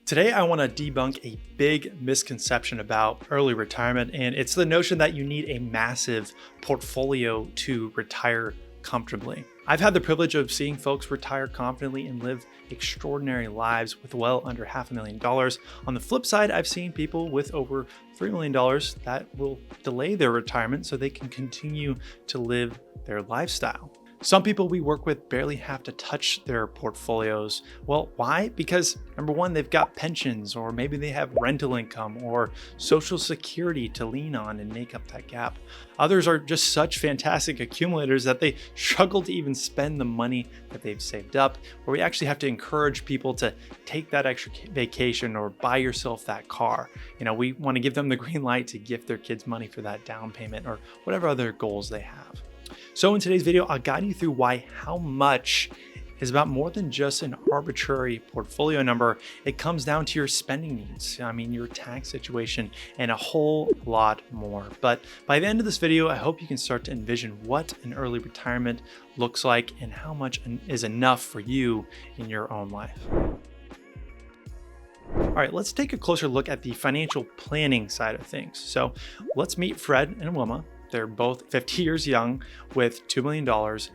Today, I want to debunk a big misconception about early retirement, and it's the notion that you need a massive portfolio to retire comfortably. I've had the privilege of seeing folks retire confidently and live extraordinary lives with well under $500,000. On the flip side, I've seen people with over $3 million that will delay their retirement so they can continue to live their lifestyle. Some people we work with barely have to touch their portfolios. Well, why? Because number one, they've got pensions, or maybe they have rental income or Social Security to lean on and make up that gap. Others are just such fantastic accumulators that they struggle to even spend the money that they've saved up, where we actually have to encourage people to take that extra vacation or buy yourself that car. We want to give them the green light to gift their kids money for that down payment or whatever other goals they have. So in today's video, I'll guide you through why how much is about more than just an arbitrary portfolio number. It comes down to your spending needs, your tax situation, and a whole lot more. But by the end of this video, I hope you can start to envision what an early retirement looks like and how much is enough for you in your own life. All right, let's take a closer look at the financial planning side of things. So let's meet Fred and Wilma. They're both 50 years young with $2 million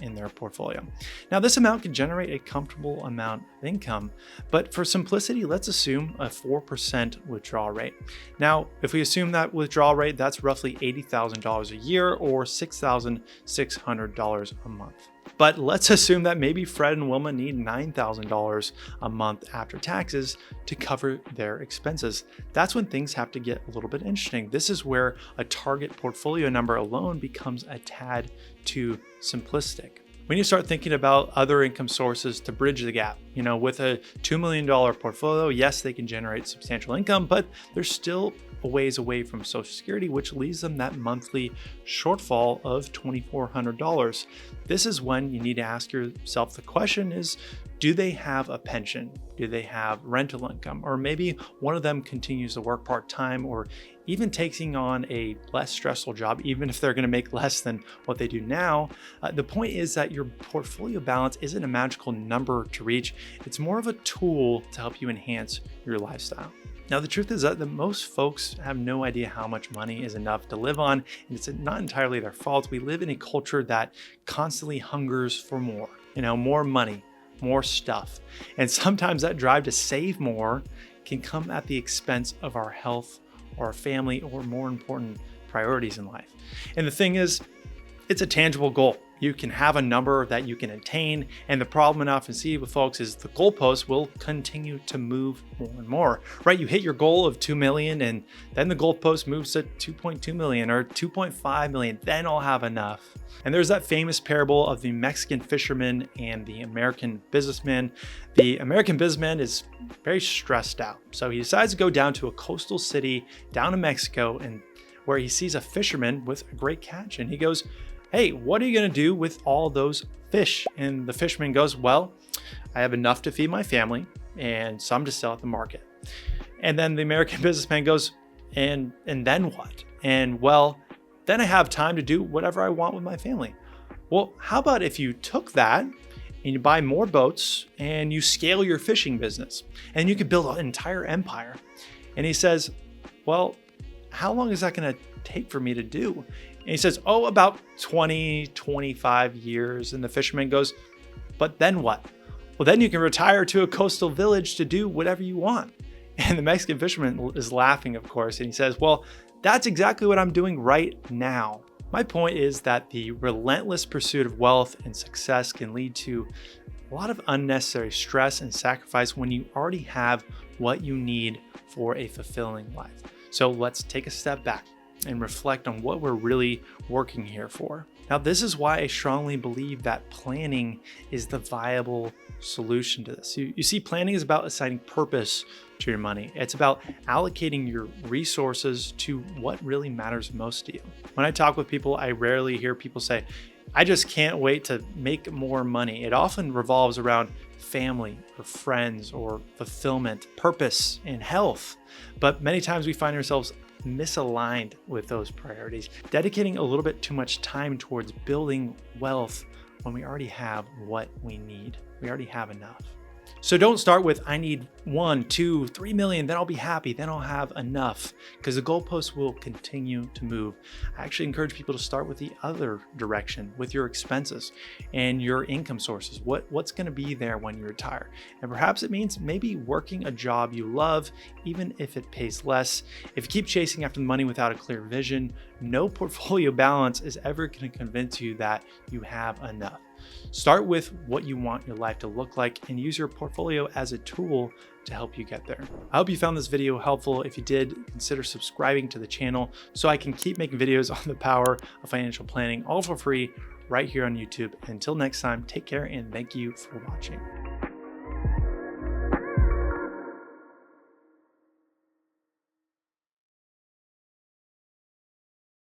in their portfolio. Now, this amount can generate a comfortable amount of income, but for simplicity, let's assume a 4% withdrawal rate. Now, if we assume that withdrawal rate, that's roughly $80,000 a year or $6,600 a month. But let's assume that maybe Fred and Wilma need $9,000 a month after taxes to cover their expenses. That's when things have to get a little bit interesting. This is where a target portfolio number alone becomes a tad too simplistic. We need to start thinking about other income sources to bridge the gap. With a $2 million portfolio, yes, they can generate substantial income, but they're still a ways away from Social Security, which leaves them that monthly shortfall of $2,400. This is when you need to ask yourself the question is, do they have a pension? Do they have rental income? Or maybe one of them continues to work part-time or even taking on a less stressful job, even if they're going to make less than what they do now. The point is that your portfolio balance isn't a magical number to reach. It's more of a tool to help you enhance your lifestyle. Now, the truth is that most folks have no idea how much money is enough to live on, and it's not entirely their fault. We live in a culture that constantly hungers for more, more money, more stuff. And sometimes that drive to save more can come at the expense of our health or our family or more important priorities in life. And the thing is, it's a tangible goal. You can have a number that you can attain, and the problem I often see with folks is the goalposts will continue to move more and more, right? You hit your goal of 2 million and then the goalpost moves to 2.2 million or 2.5 million, then I'll have enough. And there's that famous parable of the Mexican fisherman and the American businessman. The American businessman is very stressed out. So he decides to go down to a coastal city down in Mexico and where he sees a fisherman with a great catch. And he goes, "Hey, what are you going to do with all those fish?" And the fisherman goes, "Well, I have enough to feed my family and some to sell at the market." And then the American businessman goes, and then what? And well, then I have time to do whatever I want with my family. Well, how about if you took that and you buy more boats and you scale your fishing business and you could build an entire empire? And he says, "Well, how long is that going to take for me to do?" And he says, "Oh, about 20, 25 years. And the fisherman goes, "But then what?" "Well, then you can retire to a coastal village to do whatever you want." And the Mexican fisherman is laughing, of course. And he says, "Well, that's exactly what I'm doing right now." My point is that the relentless pursuit of wealth and success can lead to a lot of unnecessary stress and sacrifice when you already have what you need for a fulfilling life. So let's take a step back and reflect on what we're really working here for. Now, this is why I strongly believe that planning is the viable solution to this. You see, planning is about assigning purpose to your money. It's about allocating your resources to what really matters most to you. When I talk with people, I rarely hear people say, "I just can't wait to make more money." It often revolves around family or friends or fulfillment, purpose, and health. But many times we find ourselves misaligned with those priorities, dedicating a little bit too much time towards building wealth when we already have what we need. We already have enough. So don't start with, I need 1, 2, 3 million, then I'll be happy, then I'll have enough, because the goalposts will continue to move. I actually encourage people to start with the other direction, with your expenses and your income sources. What's going to be there when you retire? And perhaps it means maybe working a job you love, even if it pays less. If you keep chasing after the money without a clear vision, no portfolio balance is ever going to convince you that you have enough. Start with what you want your life to look like and use your portfolio as a tool to help you get there. I hope you found this video helpful. If you did, consider subscribing to the channel so I can keep making videos on the power of financial planning, all for free, right here on YouTube. Until next time, take care and thank you for watching.